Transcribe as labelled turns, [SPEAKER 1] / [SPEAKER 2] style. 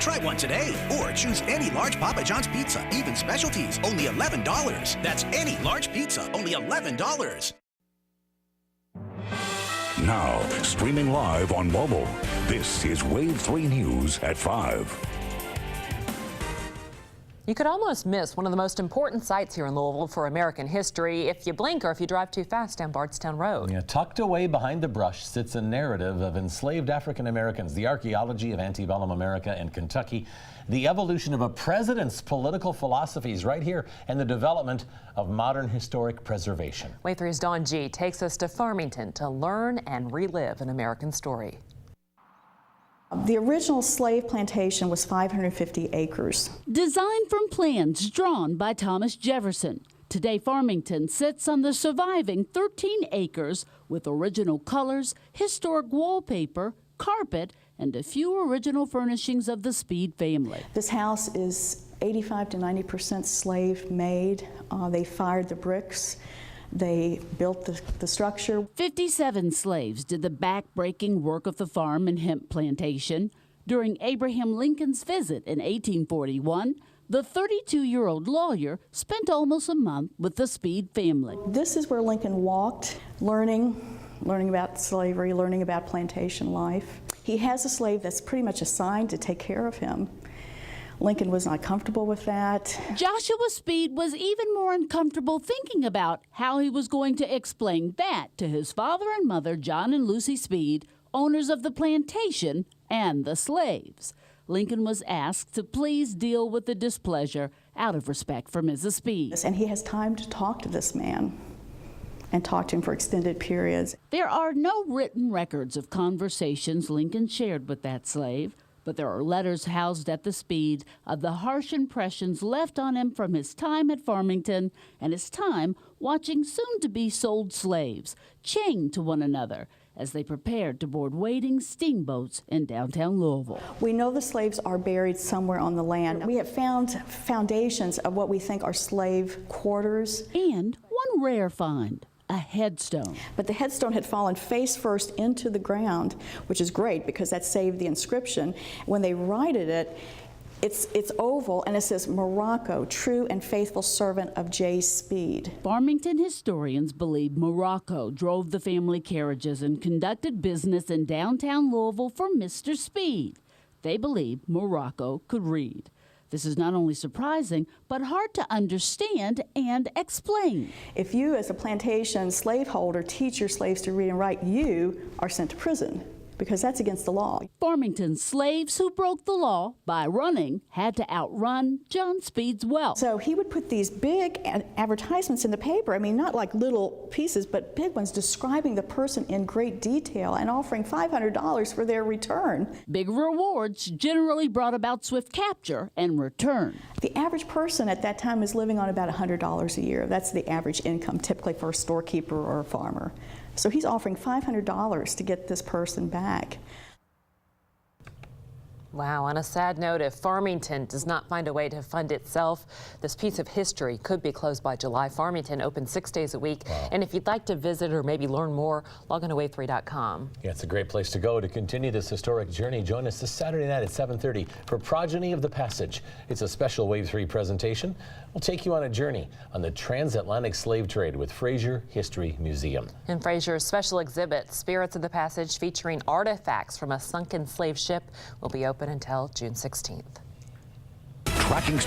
[SPEAKER 1] Try one today, or choose any large Papa John's pizza, even specialties, only $11. That's any large pizza, only $11.
[SPEAKER 2] Now, streaming live on mobile, this is Wave 3 News at 5.
[SPEAKER 3] You could almost miss one of the most important sites here in Louisville for American history if you blink or if you drive too fast down Bardstown Road.
[SPEAKER 4] Yeah, tucked away behind the brush sits a narrative of enslaved African Americans, the archaeology of antebellum America and Kentucky, the evolution of a president's political philosophies right here, and the development of modern historic preservation. Wave 3's Dawn G takes us to Farmington to learn and relive an American story.
[SPEAKER 5] The original slave plantation was 550 acres.
[SPEAKER 6] Designed from plans drawn by Thomas Jefferson, today Farmington sits on the surviving 13 acres with original colors, historic wallpaper, carpet, and a few original furnishings of the Speed family.
[SPEAKER 5] This house is 85 to 90% slave made. They fired the bricks. They built the structure.
[SPEAKER 6] 57 slaves did the back-breaking work of the farm and hemp plantation. During Abraham Lincoln's visit in 1841, the 32-year-old lawyer spent almost a month with the Speed family.
[SPEAKER 5] This is where Lincoln walked, learning about slavery, learning about plantation life. He has a slave that's pretty much assigned to take care of him. Lincoln was not comfortable with that.
[SPEAKER 6] Joshua Speed was even more uncomfortable thinking about how he was going to explain that to his father and mother, John and Lucy Speed, owners of the plantation and the slaves. Lincoln was asked to please deal with the displeasure out of respect for Mrs. Speed.
[SPEAKER 5] And he has time to talk to this man and talk to him for extended periods.
[SPEAKER 6] There are no written records of conversations Lincoln shared with that slave, but there are letters housed at the Speed of the harsh impressions left on him from his time at Farmington and his time watching soon-to-be sold slaves chained to one another as they prepared to board waiting steamboats in downtown Louisville.
[SPEAKER 5] We know the slaves are buried somewhere on the land. We have found foundations of what we think are slave quarters.
[SPEAKER 6] And one rare find, a headstone.
[SPEAKER 5] But the headstone had fallen face first into the ground, which is great because that saved the inscription. When they righted it, it's oval and it says, Morocco, true and faithful servant of J. Speed.
[SPEAKER 6] Farmington historians believe Morocco drove the family carriages and conducted business in downtown Louisville for Mr. Speed. They believe Morocco could read. This is not only surprising, but hard to understand and explain.
[SPEAKER 5] If you, as a plantation slaveholder, teach your slaves to read and write, you are sent to prison, because that's against the law.
[SPEAKER 6] Farmington slaves who broke the law by running had to outrun John Speed's wealth.
[SPEAKER 5] So he would put these big advertisements in the paper, I mean, not like little pieces, but big ones, describing the person in great detail and offering $500 for their return.
[SPEAKER 6] Big rewards generally brought about swift capture and return.
[SPEAKER 5] The average person at that time is living on about $100 a year. That's the average income, typically for a storekeeper or a farmer. So he's offering $500 to get this person back.
[SPEAKER 3] Wow, on a sad note, if Farmington does not find a way to fund itself, this piece of history could be closed by July. Farmington open 6 days a week. Wow. And if you'd like to visit or maybe learn more, log on to wave3.com.
[SPEAKER 4] Yeah, it's a great place to go to continue this historic journey. Join us this Saturday night at 7:30 for Progeny of the Passage. It's a special Wave 3 presentation. We'll take you on a journey on the transatlantic slave trade with Fraser History Museum.
[SPEAKER 3] And Fraser's special exhibit, Spirits of the Passage, featuring artifacts from a sunken slave ship, will be open until June 16th.
[SPEAKER 2] Tracking